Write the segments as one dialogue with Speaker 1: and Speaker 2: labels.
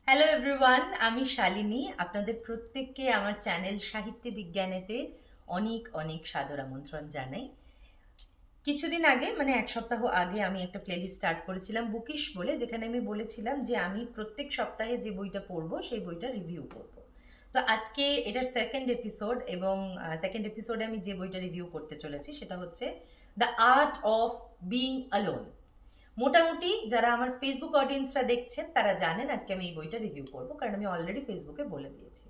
Speaker 1: Hello everyone, আমি শালিনী। আপনাদের প্রত্যেককে আমার চ্যানেল সাহিত্য বিজ্ঞানেতে অনেক অনেক সাদর আমন্ত্রণ জানাই। কিছুদিন আগে মানে এক সপ্তাহ আগে আমি একটা প্লেলিস্ট স্টার্ট করেছিলাম বুকিশ বলে, যেখানে আমি বলেছিলাম যে আমি প্রত্যেক সপ্তাহে যে বইটা পড়বো সেই বইটা রিভিউ করব। তো আজকে এটার সেকেন্ড এপিসোড, এবং সেকেন্ড এপিসোডে আমি যে বইটা রিভিউ করতে চলেছি সেটা হচ্ছে the art of being alone. মোটামুটি যারা আমার ফেসবুক অডিয়েন্সরা দেখছেন তারা জানেন আজকে আমি এই বইটা রিভিউ করব, কারণ আমি অলরেডি ফেসবুকে বলে দিয়েছি।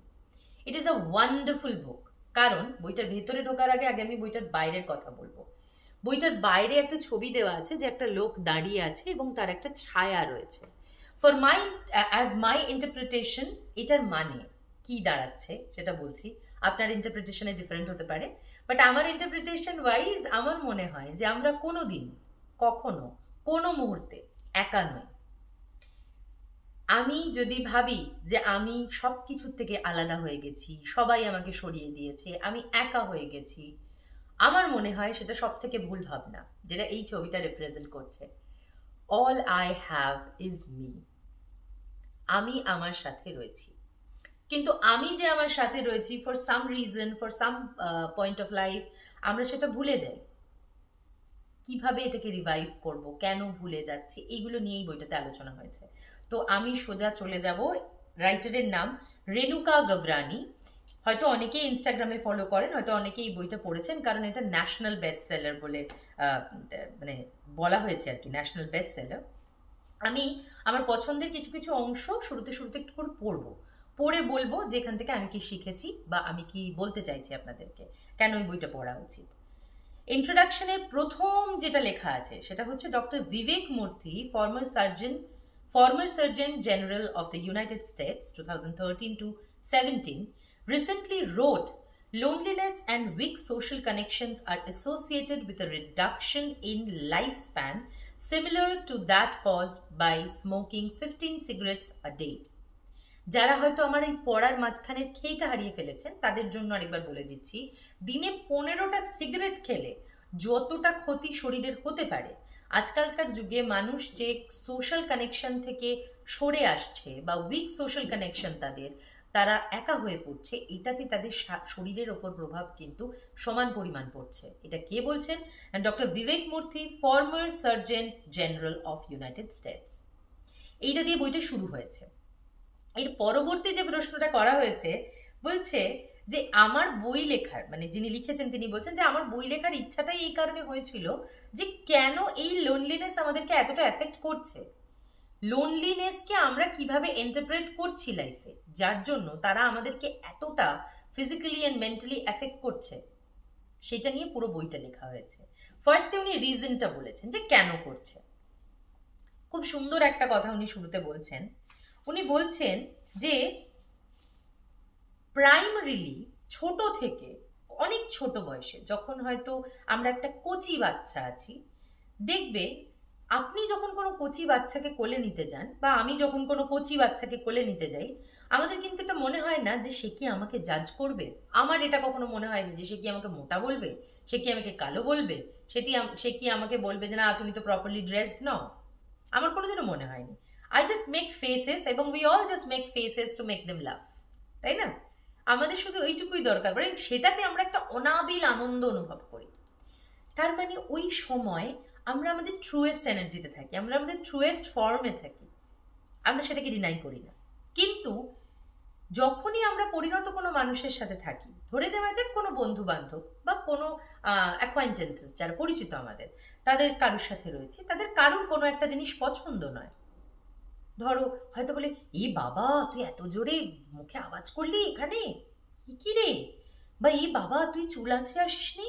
Speaker 1: ইট ইজ আ ওয়ান্ডারফুল বুক। কারণ বইটার ভেতরে ঢোকার আগে আগে আমি বইটার বাইরের কথা বলবো। বইটার বাইরে একটা ছবি দেওয়া আছে যে একটা লোক দাঁড়িয়ে আছে এবং তার একটা ছায়া রয়েছে। For my as my interpretation, এটার মানে কি দাঁড়াচ্ছে সেটা বলছি। আপনার ইন্টারপ্রিটেশনে ডিফারেন্ট হতে পারে, বাট আমার ইন্টারপ্রিটেশন ওয়াইজ আমার মনে হয় যে আমরা কোনো দিন কখনো কোনো মুহূর্তে একা নই। আমি যদি ভাবি যে আমি সব কিছুর থেকে আলাদা হয়ে গেছি, সবাই আমাকে সরিয়ে দিয়েছে, আমি একা হয়ে গেছি, আমার মনে হয় সেটা সব থেকে ভুল ভাবনা, যেটা এই ছবিটা রিপ্রেজেন্ট করছে। All I have is me. আমি আমার সাথে রয়েছি, কিন্তু আমি যে আমার সাথে রয়েছি for some reason, for some point of life, আমরা সেটা ভুলে যাই। কিভাবে এটাকে রিভাইভ করব, কেন ভুলে যাচ্ছি, এইগুলো নিয়েই বইটাতে আলোচনা হয়েছে। তো আমি সোজা চলে যাব। রাইটারের নাম রেণুকা গভরানি। হয়তো অনেকেই ইনস্টাগ্রামে ফলো করেন, হয়তো অনেকেই এই বইটা পড়েছেন, কারণ এটা ন্যাশনাল বেস্ট সেলার বলে মানে বলা হয়েছে আর কি, ন্যাশনাল বেস্ট সেলার। আমি আমার পছন্দের কিছু কিছু অংশ শুরুতে শুরুতে একটু করে পড়বো, পড়ে বলবো যে এখান থেকে আমি কি শিখেছি বা আমি কি বলতে চাইছি আপনাদেরকে, কেন এই বইটা পড়া উচিত। ইন্ট্রোডাকশনের প্রথম যেটা লেখা আছে সেটা হচ্ছে ডক্টর বিবেক মূর্তি, former Surgeon General of the United States 2013 to 17, recently wrote, loneliness and weak social connections are associated with a reduction in lifespan similar to that caused by smoking 15 cigarettes a day. যারা হয়তো আমার এই পড়ার মাঝখানের খেইটা হারিয়ে ফেলেছেন তাদের জন্য আরেকবার বলে দিচ্ছি, দিনে 15টা সিগারেট খেলে যতটা ক্ষতি শরীরের হতে পারে, আজকালকার যুগে মানুষ যে সোশ্যাল কানেকশন থেকে সরে আসছে বা উইক সোশ্যাল কানেকশন তাদের, তারা একা হয়ে পড়ছে, এটাতে তাদের শরীরের ওপর প্রভাব কিন্তু সমান পরিমাণ পড়ছে। এটা কে বলছেন? ডক্টর বিবেক মূর্তি, former surgeon general of United states. এইটা দিয়ে বইটা শুরু হয়েছে। এর পরবর্তী যে প্রশ্নটা করা হয়েছে, বলছে যে আমার বই লেখার মানে যিনি লিখেছেন তিনি বলছেন যে আমার বই লেখার ইচ্ছাটাই এই কারণে হয়েছিল যে কেন এই লোনলিনেস আমাদেরকে এতটা এফেক্ট করছে, লোনলিনেসকে আমরা কিভাবে ইন্টারপ্রেট করছি লাইফে, যার জন্য তারা আমাদেরকে এতটা ফিজিক্যালি অ্যান্ড মেন্টালি এফেক্ট করছে, সেটা নিয়ে পুরো বইটা লেখা হয়েছে। ফার্স্টে উনি রিজনটা বলেছেন যে কেন করছে। খুব সুন্দর একটা কথা উনি শুরুতে বলছেন। উনি বলছেন যে প্রাইমারিলি ছোট থেকে, অনেক ছোট বয়সে, যখন হয়তো আমরা একটা কচি বাচ্চা আছি, দেখবে আপনি যখন কোনো কচি বাচ্চাকে কোলে নিতে যান বা আমি যখন কোনো কচি বাচ্চাকে কোলে নিতে যাই, আমাদের কিন্তু এটা মনে হয় না যে সে কি আমাকে জাজ করবে। আমার এটা কখনো মনে হয়নি যে সে কি আমাকে মোটা বলবে, সে কি আমাকে কালো বলবে, সে কি আমাকে বলবে যে না তুমি তো প্রপারলি ড্রেসড নও। আমার কোনোদিনও মনে হয়নি। আই জাস্ট মেক ফেসেস, এবং we all just make faces to make them love, তাই না? আমাদের শুধু ওইটুকুই দরকার পড়ে, সেটাতে আমরা একটা অনাবিল আনন্দ অনুভব করি। তার মানে ওই সময় আমরা আমাদের ট্রুয়েস্ট এনার্জিতে থাকি, আমরা আমাদের ট্রুয়েস্ট ফর্মে থাকি, আমরা সেটাকে ডিনাই করি না। কিন্তু যখনই আমরা পরিণত কোনো মানুষের সাথে থাকি, ধরে নেওয়া যাক কোনো বন্ধু বান্ধব বা কোনো অ্যাকোয়াইন্টেন্সেস যারা পরিচিত আমাদের, তাদের কারোর সাথে রয়েছে, তাদের কারোর কোনো একটা জিনিস পছন্দ নয়, ধরো হয়তো বলে এ বাবা তুই এত জোরে মুখে আওয়াজ করলি এখানে, কি রে, বা এ বাবা তুই চুল আঁচড়ে আসিস নি,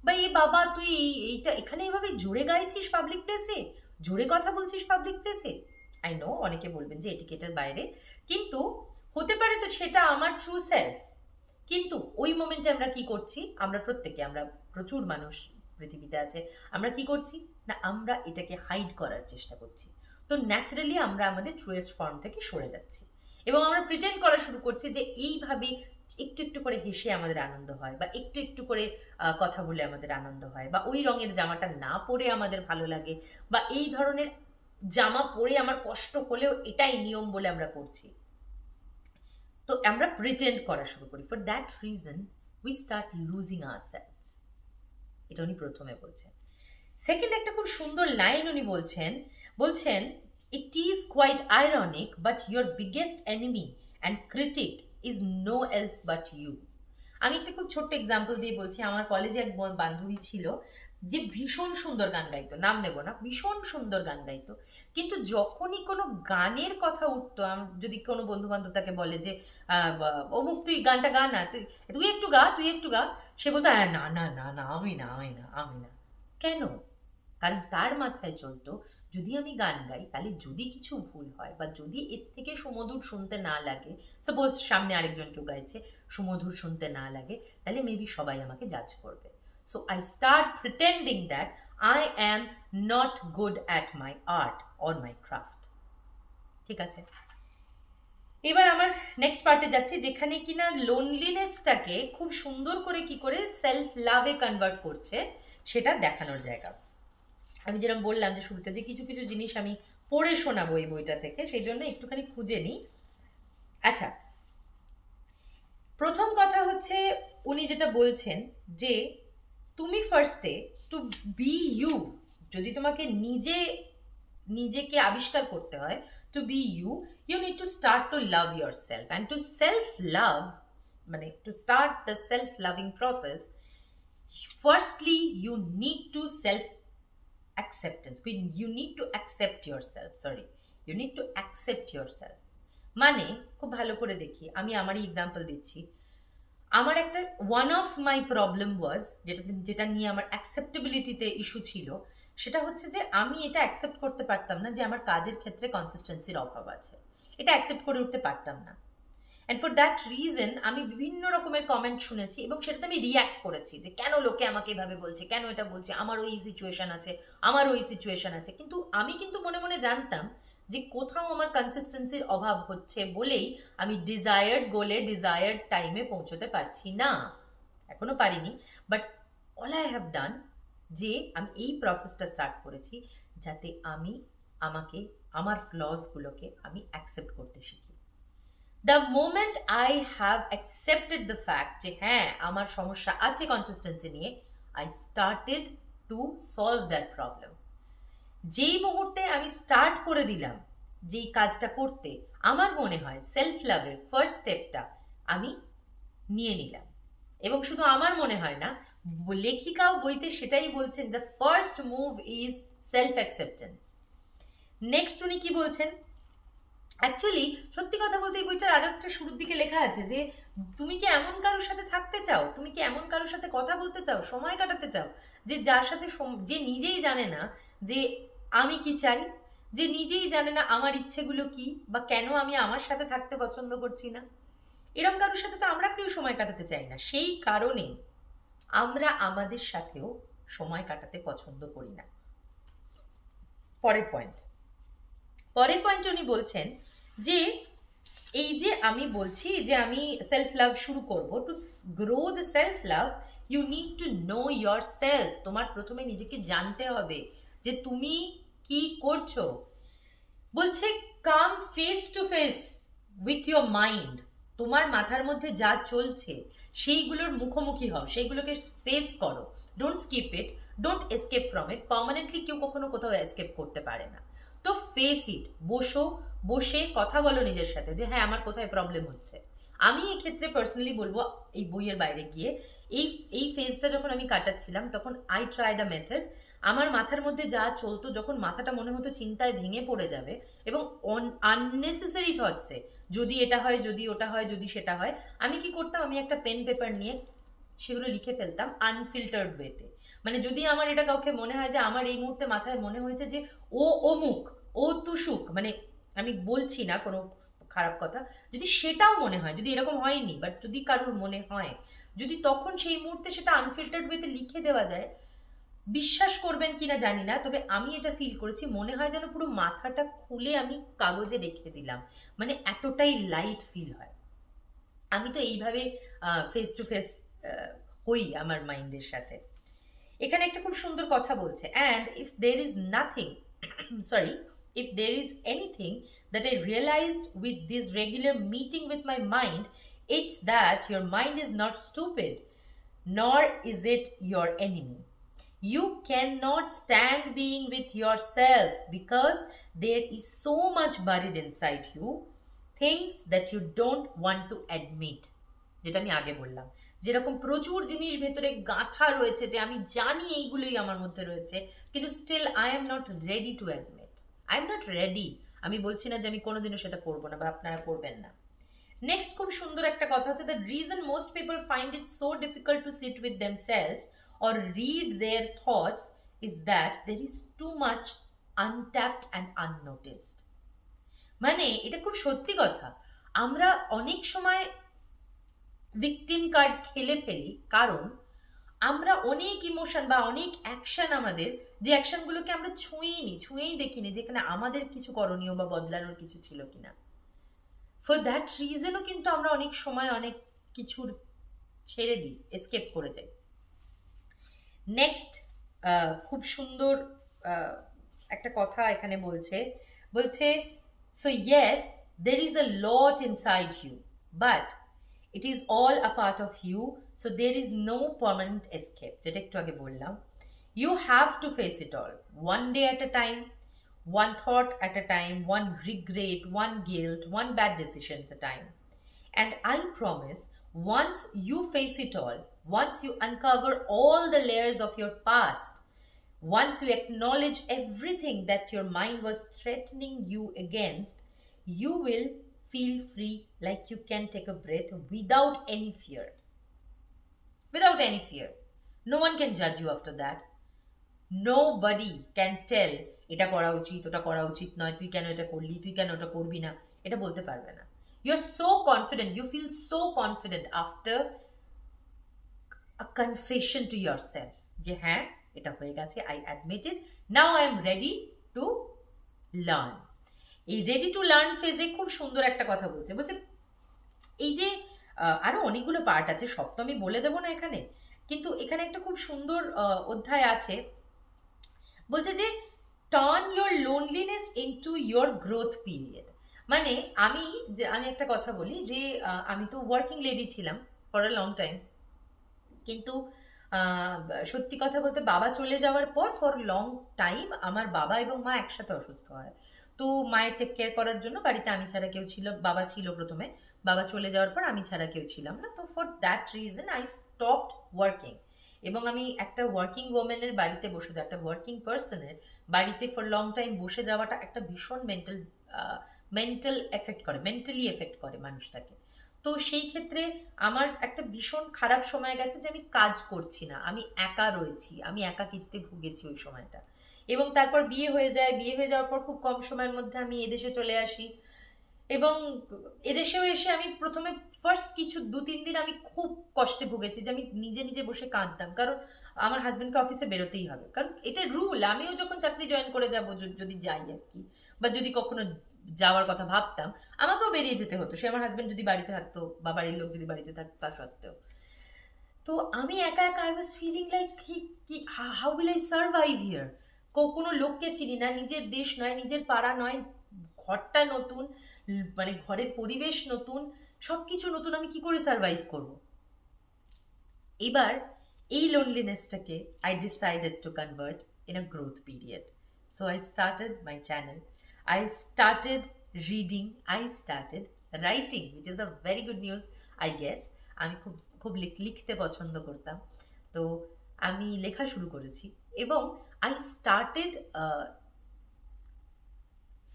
Speaker 1: বা এ বাবা তুই এইটা এখানে এভাবে জোরে গাইছিস পাবলিক প্লেসে, জোরে কথা বলছিস পাবলিক প্লেসে। আই নো অনেকে বলবেন যে এটিকেটের বাইরে, কিন্তু হতে পারে তো সেটা আমার ট্রু সেলফ। কিন্তু ওই মোমেন্টে আমরা কি করছি, আমরা প্রত্যেকে, আমরা প্রচুর মানুষ পৃথিবীতে আছে, আমরা কি করছি না, আমরা এটাকে হাইড করার চেষ্টা করছি। তো ন্যাচারালি আমরা আমাদের ট্রুয়েস্ট ফর্ম থেকে সরে যাচ্ছি এবং আমরা প্রিটেন্ড করা শুরু করছি যে এইভাবে একটু একটু করে হেসে আমাদের আনন্দ হয়, বা একটু একটু করে কথা বলে আমাদের আনন্দ হয়, বা ওই রঙের জামাটা না পরে আমাদের ভালো লাগে, বা এই ধরনের জামা পরে আমার কষ্ট হলেও এটাই নিয়ম বলে আমরা পড়ছি। তো আমরা প্রিটেন্ড করা শুরু করি। For that reason we start losing ourselves. এটা উনি প্রথমে বলছেন। সেকেন্ড একটা খুব সুন্দর লাইন উনি বলছেন it is quite ironic but your biggest enemy and critic is no else but you. আমি একটা খুব ছোট্ট এক্সাম্পল দিয়ে বলছি। আমার কলেজে এক বান্ধবী ছিল যে ভীষণ সুন্দর গান গাইতো, নাম নেব না, ভীষণ সুন্দর গান গাইতো, কিন্তু যখনই কোনো গানের কথা উঠতো, যদি কোনো বন্ধু বান্ধব তাকে বলে যে অমুক তুই গানটা গা না, তুই তুই একটু গা, তুই একটু গা, সে বলতো হ্যাঁ না না না না আমি না আমি না আমি না। কেন? কারণ তার মাথায় চলতো যদি আমি গান গাই তাহলে যদি কিছু ভুল হয় বা যদি এর থেকে সুমধুর শুনতে না লাগে, সাপোজ সামনে আরেকজন কেউ গাইছে, সুমধুর শুনতে না লাগে, তাহলে মেবি সবাই আমাকে জাজ করবে। So I start pretending that I am not good at my art or my craft. ঠিক আছে, এবার আমার নেক্সট পার্টে যাচ্ছি, যেখানে কিনা লোনলিনেসটাকে খুব সুন্দর করে কি করে সেলফ লাভে কনভার্ট করছে সেটা দেখানোর জায়গা। আমি যেরকম বললাম যে শুরুতে যে কিছু কিছু জিনিস আমি পড়ে শোনাবো এই বইটা থেকে, সেই জন্য একটুখানি খুঁজে নিই। আচ্ছা, প্রথম কথা হচ্ছে উনি যেটা বলছেন যে তুমি ফার্স্টে টু বি ইউ, যদি তোমাকে নিজেকে আবিষ্কার করতে হয়, to be you, you need to start to love yourself and to self love, মানে to start the self loving process, firstly you need to সেলফ acceptance. You need to accept yourself. Sorry, you need to accept yourself. মানে খুব ভালো করে দেখি, আমি আমারই example দিচ্ছি। আমার একটা one of my problem was, যেটা নিয়ে আমার অ্যাকসেপ্টেবিলিটিতে ইস্যু ছিল, সেটা হচ্ছে যে আমি এটা অ্যাকসেপ্ট করতে পারতাম না যে আমার কাজের ক্ষেত্রে কনসিস্টেন্সির অভাব আছে। এটা অ্যাকসেপ্ট করে উঠতে পারতাম না। অ্যান্ড ফর দ্যাট রিজন আমি বিভিন্ন রকমের কমেন্ট শুনেছি এবং সেটাতে আমি রিয়্যাক্ট করেছি যে কেন লোকে আমাকে এভাবে বলছে, কেন এটা বলছে, আমারও এই সিচুয়েশন আছে, আমারও এই সিচুয়েশন আছে। কিন্তু আমি কিন্তু মনে মনে জানতাম যে কোথাও আমার কনসিস্টেন্সির অভাব হচ্ছে বলেই আমি ডিজায়ার্ড গোলে ডিজায়ার্ড টাইমে পৌঁছতে পারছি না, এখনো পারিনি। But all I have done, যে আমি এই প্রসেসটা স্টার্ট করেছি যাতে আমি আমার ফ্লসগুলোকে আমি অ্যাকসেপ্ট করতে শিখি। The moment I have accepted the fact যে হ্যাঁ আমার সমস্যা আছে কনসিস্টেন্সি নিয়ে, I started to solve that problem. যেই মুহূর্তে আমি স্টার্ট করে দিলাম যেই কাজটা করতে, আমার মনে হয় সেলফ লাভের ফার্স্ট স্টেপটা আমি নিয়ে নিলাম। এবং শুধু আমার মনে হয় না, লেখিকাও বইতে সেটাই বলছেন, the first move is self acceptance. Next উনি কি বলছেন, অ্যাকচুয়ালি সত্যি কথা বলতে এই বইটার আরো একটা শুরুর দিকে লেখা আছে যে তুমি কি এমন কারোর সাথে থাকতে চাও, তুমি কি এমন কারোর সাথে কথা বলতে চাও, সময় কাটাতে চাও, যে যার সাথে যে নিজেই জানে না যে আমি কি চাই, যে নিজেই জানে না আমার ইচ্ছেগুলো কি বা কেন আমি আমার সাথে থাকতে পছন্দ করছি না। এরকম কারোর সাথে তো আমরা কেউ সময় কাটাতে চাই না, সেই কারণে আমরা আমাদের সাথেও সময় কাটাতে পছন্দ করি না। পরের পয়েন্ট উনি বলছেন যে এই যে আমি বলছি যে আমি সেলফ লাভ শুরু করব, to grow the self love you need to know yourself. তোমার প্রথমে নিজেকে জানতে হবে যে তুমি কি করছো। বলছে come face to face with your mind, তোমার মাথার মধ্যে যা চলছে সেইগুলোর মুখোমুখি হও, সেইগুলোকে ফেস করো, don't skip it, don't escape from it. Permanently কেউ কখনো কোথাও এসকেপ করতে পারে না। তো ফেস ইট, বসে কথা বলো নিজের সাথে যে হ্যাঁ আমার কোথায় প্রবলেম হচ্ছে। আমি এক্ষেত্রে পার্সোনালি বলবো, এই বইয়ের বাইরে গিয়ে এই ফেজটা যখন আমি কাটাচ্ছিলাম তখন আই ট্রাইড আ মেথড। আমার মাথার মধ্যে যা চলতো, যখন মাথাটা মনে হতো চিন্তায় ভেঙে পড়ে যাবে এবং আননেসেসারি থটসে, যদি এটা হয়, যদি ওটা হয়, যদি সেটা হয়, আমি কি করতাম, আমি একটা পেন পেপার নিয়ে সেগুলো লিখে ফেলতাম আনফিল্টার্ড ওয়েতে। মানে যদি আমার এটা কাউকে মনে হয় যে আমার এই মুহূর্তে মাথায় মনে হয়েছে যে ও অমুক, ও তুসুক, মানে আমি বলছি না কোনো খারাপ কথা, যদি সেটাও মনে হয়, যদি এরকম হয়নি বাট যদি কারোর মনে হয়, যদি তখন সেই মুহূর্তে সেটা আনফিল্টার্ড ওয়েতে লিখে দেওয়া যায়, বিশ্বাস করবেন কিনা জানি না, তবে আমি এটা ফিল করেছি, মনে হয় যেন পুরো মাথাটা খুলে আমি কাগজে রেখে দিলাম, মানে এতটাই লাইট ফিল হয়। আমি তো এইভাবে ফেস টু ফেস হই আমার মাইন্ডের সাথে। এখানে একটা খুব সুন্দর কথা বলছে, and if there is nothing sorry if there is anything that I realized with this regular meeting with my mind, it's that your mind is not stupid, nor is it your enemy. You cannot stand being with yourself because there is so much buried inside you, things that you don't want to admit. যেটা আমি আগে বললাম, যেরকম প্রচুর জিনিস ভেতরে গাঁথা রয়েছে যে আমি জানি এইগুলোই আমার মধ্যে রয়েছে, কিন্তু still I am not ready to admit. I am not ready. আমি বলছি না যে আমি কোনোদিনও সেটা করবো না বা আপনারা করবেন না। নেক্সট খুব সুন্দর একটা কথা হচ্ছে, the reason most people find it so difficult to sit with themselves or read their thoughts is that there is too much untapped and unnoticed. মানে এটা খুব সত্যি কথা, আমরা অনেক সময় ভিকটিম কার্ড খেলে ফেলি, কারণ আমরা অনেক ইমোশন বা অনেক অ্যাকশন, আমাদের যে অ্যাকশনগুলোকে আমরা ছুঁয়েই দেখিনি, যেখানে আমাদের কিছু করণীয় বা বদলানোর কিছু ছিল কিনা। ফর দ্যাট রিজনও কিন্তু আমরা অনেক সময় অনেক কিছুর ছেড়ে দিই, এসকেপ করে যাই। নেক্সট খুব সুন্দর একটা কথা এখানে বলছে so yes there is a lot inside you, but it is all a part of you, so there is no permanent escape, যেটা একটু আগে বললাম। You have to face it all, one day at a time, one thought at a time, one regret, one guilt, one bad decision at a time. And I promise, once you face it all, once you uncover all the layers of your past, once you acknowledge everything that your mind was threatening you against, you will feel free, like you can take a breath without any fear. Without any fear. No one can judge you after that. Nobody can tell এটা করা উচিত, ওটা করা উচিত নয়, তুই কেন এটা করলি, তুই কেন ওটা করবি না, এটা বলতে পারবে না। You are so confident, you feel so confident after a confession to your self, যে হ্যাঁ এটা হয়ে গেছে, I admitted, now I am ready to learn. এই রেডি টু লার্ন ফেজে খুব সুন্দর একটা কথা বলছে এই যে আরো অনেকগুলো পার্ট আছে, সব তো আমি বলে দেবো না এখানে, কিন্তু এখানে একটা খুব সুন্দর অধ্যায় আছে, বলছে যে turn your loneliness into your growth period. মানে আমি একটা কথা বলি যে আমি তো ওয়ার্কিং লেডি ছিলাম ফর আ লং টাইম, কিন্তু সত্যি কথা বলতে বাবা চলে যাওয়ার পর ফর লং টাইম আমার বাবা এবং মা একসাথে অসুস্থ হয়। তো মায়ের টেক কেয়ার করার জন্য বাড়িতে আমি ছাড়া কেউ ছিল, বাবা ছিল প্রথমে, বাবা চলে যাওয়ার পর আমি ছাড়া কেউ ছিলাম না। তো for that reason I stopped working, এবং আমি একটা ওয়ার্কিং ওমেনের বাড়িতে বসে যাওয়া, একটা ওয়ার্কিং পার্সনের বাড়িতে ফর লং টাইম বসে যাওয়াটা একটা ভীষণ মেন্টালি এফেক্ট করে মানুষটাকে। তো সেই ক্ষেত্রে আমার একটা ভীষণ খারাপ সময় গেছে যে আমি কাজ করছি না, আমি একা রয়েছি, আমি একাকিত্বে ভুগেছি ওই সময়টা। এবং তারপর বিয়ে হয়ে যাওয়ার পর খুব কম সময়ের মধ্যে আমি এদেশে চলে আসি, এবং এদেশেও এসে আমি প্রথমে ফার্স্ট কিছু 2-3 দিন আমি খুব কষ্টে ভুগেছি, যে আমি নিজে বসে কাঁদতাম, কারণ আমার হাজব্যান্ডকে অফিসে বেরোতেই হবে, কারণ এটা রুল। আমিও যখন চাকরি জয়েন করে যাব, যদি যাই আর কি, বা যদি কখনো যাওয়ার কথা ভাবতাম, আমাকেও বেরিয়ে যেতে হতো, সে আমার হাজব্যান্ড যদি বাড়িতে থাকতো বা বাড়ির লোক যদি বাড়িতে থাকতো তা সত্ত্বেও। তো আমি একা I was feeling like how will I survive here. কোনো লোককে চিনি না, নিজের দেশ নয়, নিজের পাড়া নয়, ঘরটা নতুন, মানে ঘরের পরিবেশ নতুন, সব কিছু নতুন, আমি কি করে সার্ভাইভ করব। এবার এই লোনলিনেসটাকে I decided to convert in a growth period. So I started my channel, I started reading, I started writing, which is a very good news, I guess. আমি খুব লিখতে পছন্দ করতাম, তো আমি লেখা শুরু করেছি, এবং I started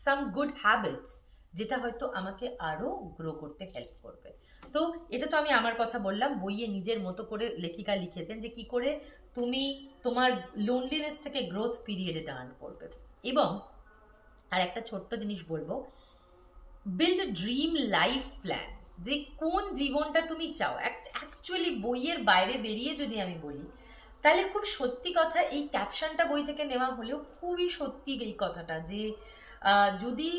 Speaker 1: some good habits, যেটা হয়তো আমাকে আরো গ্রো করতে হেল্প করবে। তো এটা তো আমি আমার কথা বললাম, বইয়ে নিজের মতো করে লেখিকা লিখেছেন যে কি করে তুমি তোমার লোনলিনেসটাকে গ্রোথ পিরিয়ডে টার্ন করবে। এবং আর একটা ছোট্ট জিনিস বলবো, build a dream life plan, যে কোন জীবনটা তুমি চাও। অ্যাকচুয়ালি বইয়ের বাইরে বেরিয়ে যদি আমি বলি, তাহলে খুব সত্যি কথা, এই ক্যাপশনটা বই থেকে নেওয়া হলেও খুবই সত্যি এই কথাটা, যে যদি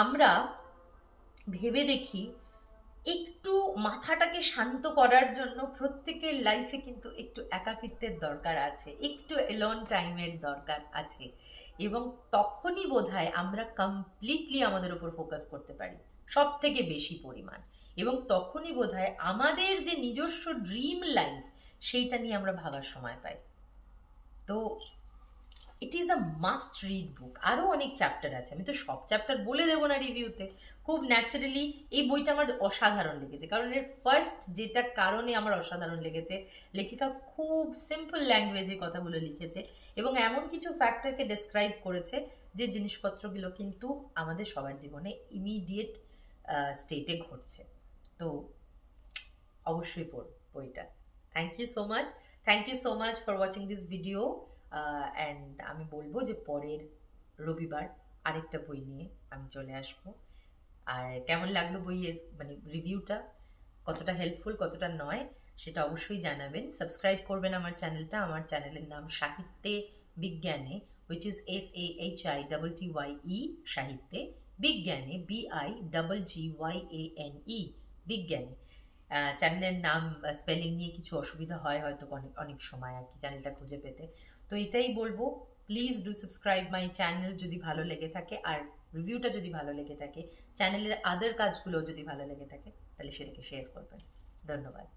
Speaker 1: আমরা ভেবে দেখি একটু মাথাটাকে শান্ত করার জন্য প্রত্যেকের লাইফে কিন্তু একটু একাকিত্বের দরকার আছে, একটু এলোন টাইমের দরকার আছে, এবং তখনই বোধহয় আমরা কমপ্লিটলি আমাদের উপর ফোকাস করতে পারি সব থেকে বেশি পরিমাণ, এবং তখনই বোধহয় আমাদের যে নিজস্ব ড্রিম লাইফ সেইটা নিয়ে আমরা ভাবার সময় পাই। তো it is a must read বুক। আরও অনেক চ্যাপ্টার আছে, আমি তো সব চ্যাপ্টার বলে দেবো না রিভিউতে। খুব ন্যাচারালি এই বইটা আমার অসাধারণ লেগেছে, কারণ এর ফার্স্ট যেটা কারণে আমার অসাধারণ লেগেছে, লেখিকা খুব সিম্পল ল্যাঙ্গুয়েজে কথাগুলো লিখেছে এবং এমন কিছু ফ্যাক্টরকে ডেসক্রাইব করেছে যে জিনিসপত্রগুলো কিন্তু আমাদের সবার জীবনে ইমিডিয়েট স্টেটে ঘটছে। তো অবশ্যই পড়ো বইটা। Thank you so much, thank you so much for watching this video. And আমি বলবো যে পরের রবিবার আরেকটা বই নিয়ে আমি চলে আসবো। আর কেমন লাগলো বইয়ের মানে রিভিউটা, কতটা হেল্পফুল কতটা নয় সেটা অবশ্যই জানাবেন। সাবস্ক্রাইব করবেন আমার চ্যানেলটা। আমার চ্যানেলের নাম সাহিত্যে বিজ্ঞানে, উইচ ইজ SAHITTYE, সাহিত্যে বিজ্ঞানে, BIGGYANE, বিজ্ঞানে। চ্যানেলের নাম স্পেলিং নিয়ে কিছু অসুবিধা হয় হয়তো অনেক অনেক সময় আর কি চ্যানেলটা খুঁজে পেতে। তো এটাই বলবো, please do subscribe my channel যদি ভালো লেগে থাকে, আর রিভিউটা যদি ভালো লেগে থাকে, চ্যানেলের আদার কাজগুলো যদি ভালো লেগে থাকে, তাহলে সেটাকে শেয়ার করবেন। ধন্যবাদ।